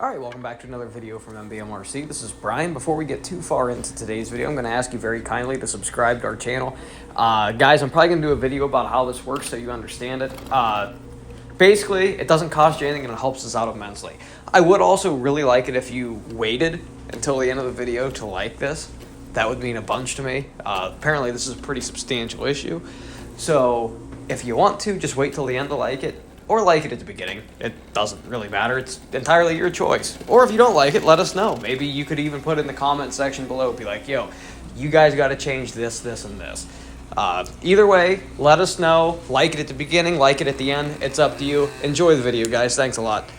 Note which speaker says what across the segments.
Speaker 1: Alright, welcome back to another video from MBMRC. This is Brian. Before we get too far into today's video, I'm going to ask you very kindly to subscribe to our channel. Guys, I'm probably going to do a video about how this works so you understand it. Basically, it doesn't cost you anything and it helps us out immensely. I would also really like it if you waited until the end of the video to like this. That would mean a bunch to me. Apparently, this is a pretty substantial issue. So, if you want to, just wait till the end to like it. Or like it at the beginning. It doesn't really matter. It's entirely your choice. Or if you don't like it, let us know. Maybe you could even put it in the comment section below. Be like, yo, you guys got to change this, this, and this. Either way, let us know. Like it at the beginning, like it at the end. It's up to you. Enjoy the video, guys. Thanks a lot.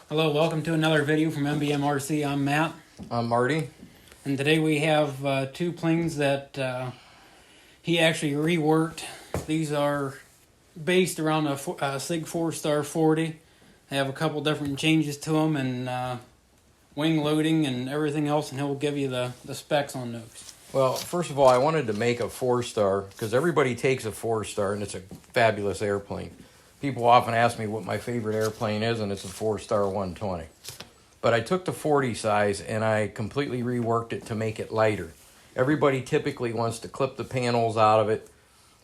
Speaker 2: Hello, welcome to another video from MBMRC. I'm Matt.
Speaker 3: I'm Marty.
Speaker 2: And today we have two planes that he actually reworked. These are based around a SIG 4-star 40. They have a couple different changes to them and wing loading and everything else, and he'll give you the specs on those.
Speaker 3: Well, first of all, I wanted to make a 4-star because everybody takes a 4-star and it's a fabulous airplane. People often ask me what my favorite airplane is, and it's a 4-star 120. But I took the 40 size and I completely reworked it to make it lighter. Everybody typically wants to clip the panels out of it.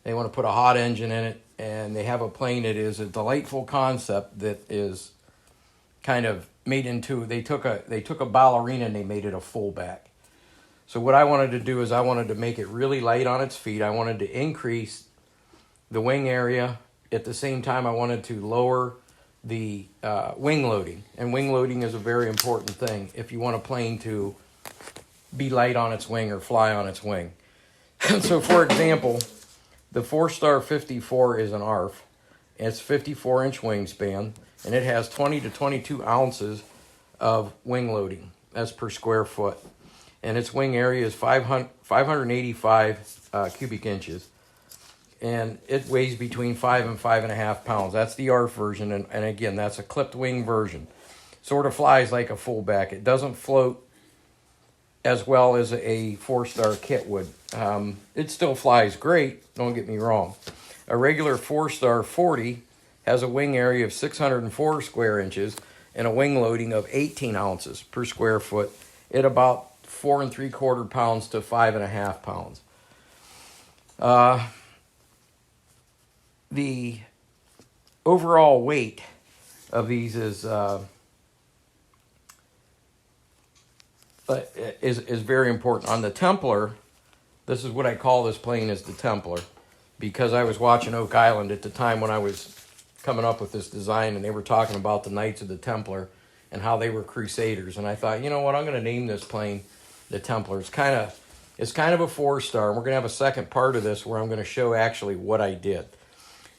Speaker 3: They want to put a hot engine in it, and they have a plane that is a delightful concept that is kind of they took a ballerina and they made it a fullback. So what I wanted to do is I wanted to make it really light on its feet. I wanted to increase the wing area. At the same time, I wanted to lower the wing loading. And wing loading is a very important thing if you want a plane to be light on its wing or fly on its wing. So for example, the 4-star 54 is an ARF. It's 54-inch wingspan, and it has 20 to 22 ounces of wing loading. That's per square foot. And its wing area is 585 cubic inches. And it weighs between 5 and 5.5 pounds. That's the ARF version, and again, that's a clipped wing version. Sort of flies like a fullback. It doesn't float as well as a 4-star kit would. It still flies great, don't get me wrong. A regular 4-star 40 has a wing area of 604 square inches and a wing loading of 18 ounces per square foot at about 4 3/4 pounds to 5.5 pounds. The overall weight of these is very important. On the Templar, this is what I call this plane is the Templar, because I was watching Oak Island at the time when I was coming up with this design, and they were talking about the Knights of the Templar and how they were crusaders. And I thought, you know what, I'm going to name this plane the Templar. It's kind of a 4-star, and we're going to have a second part of this where I'm going to show actually what I did.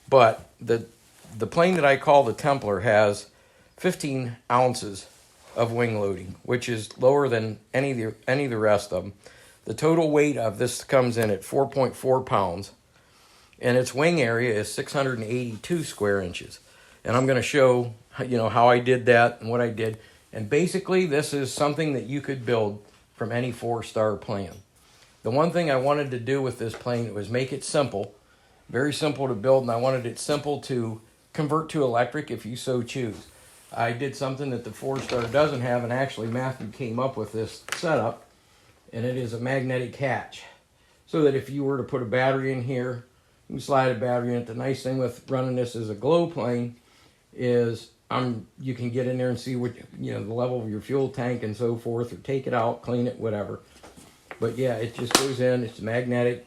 Speaker 3: But the plane that I call the Templar has 15 ounces of wing loading, which is lower than any of the rest of them. The total weight of this comes in at 4.4 pounds, and its wing area is 682 square inches. And I'm going to show, how I did that and what I did. And basically, this is something that you could build from any 4-star plane. The one thing I wanted to do with this plane was make it simple, very simple to build, and I wanted it simple to convert to electric if you so choose. I did something that the 4-star doesn't have, and actually Matthew came up with this setup, and it is a magnetic hatch. So that if you were to put a battery in here, you can slide a battery in it. The nice thing with running this as a glow plane is you can get in there and see what the level of your fuel tank and so forth, or take it out, clean it, whatever. But yeah, it just goes in, it's magnetic,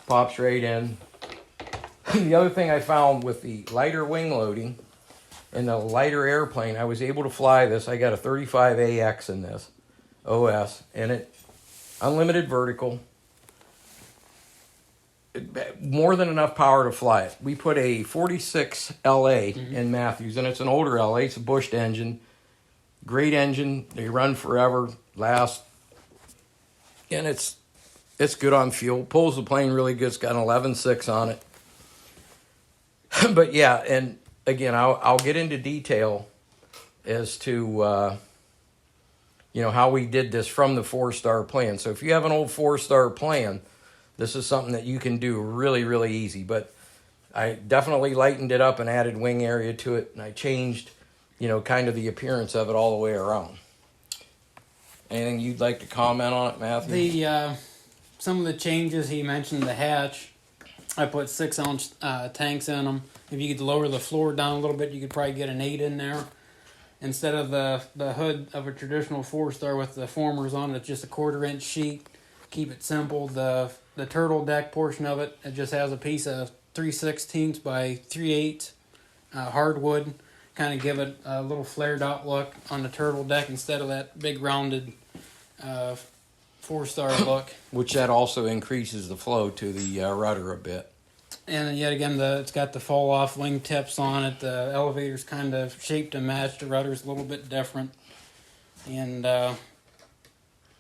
Speaker 3: pops right in. The other thing I found with the lighter wing loading and the lighter airplane, I was able to fly this. I got a 35AX in this OS, and it unlimited vertical, more than enough power to fly it. We put a 46 LA in Matthews, and it's an older LA. It's a bushed engine, great engine. They run forever, last, and it's good on fuel. Pulls the plane really good. It's got an 11.6 on it. But yeah, and again, I'll get into detail as to how we did this from the 4-star plan. So if you have an old 4-star plan, this is something that you can do really, really easy. But I definitely lightened it up and added wing area to it, and I changed, kind of the appearance of it all the way around. Anything you'd like to comment on it, Matthew?
Speaker 2: Some of the changes he mentioned, the hatch. I put 6-ounce tanks in them. If you could lower the floor down a little bit, you could probably get an 8 in there. Instead of the hood of a traditional 4-star with the formers on it, it's just a 1/4-inch sheet. Keep it simple. The turtle deck portion of it, it just has a piece of 3/16 by 3/8 hardwood. Kind of give it a little flared out look on the turtle deck instead of that big rounded 4-star look.
Speaker 3: Which that also increases the flow to the rudder a bit.
Speaker 2: And then yet again, it's got the fall-off wing tips on it. The elevator's kind of shaped to match. The rudder's a little bit different. And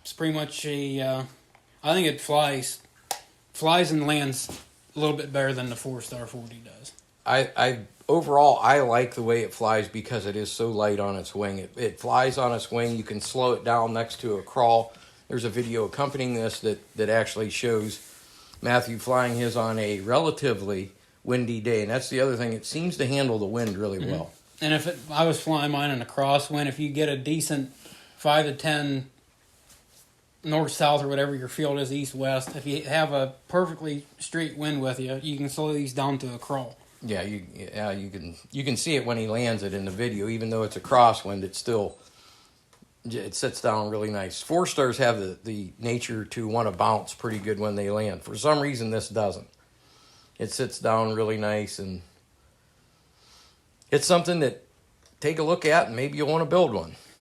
Speaker 2: it's pretty much I think it flies and lands a little bit better than the 4-star 40 does.
Speaker 3: Overall, I like the way it flies because it is so light on its wing. It flies on its wing. You can slow it down next to a crawl. There's a video accompanying this that actually shows Matthew flying his on a relatively windy day. And that's the other thing. It seems to handle the wind really well.
Speaker 2: And I was flying mine in a crosswind, if you get a decent 5 to 10 north-south or whatever your field is, east-west, if you have a perfectly straight wind with you, you can slow these down to a crawl.
Speaker 3: Yeah, you can see it when he lands it in the video. Even though it's a crosswind, it sits down really nice. 4-stars have the nature to want to bounce pretty good when they land. For some reason, this doesn't. It sits down really nice, and it's something that take a look at, and maybe you'll want to build one.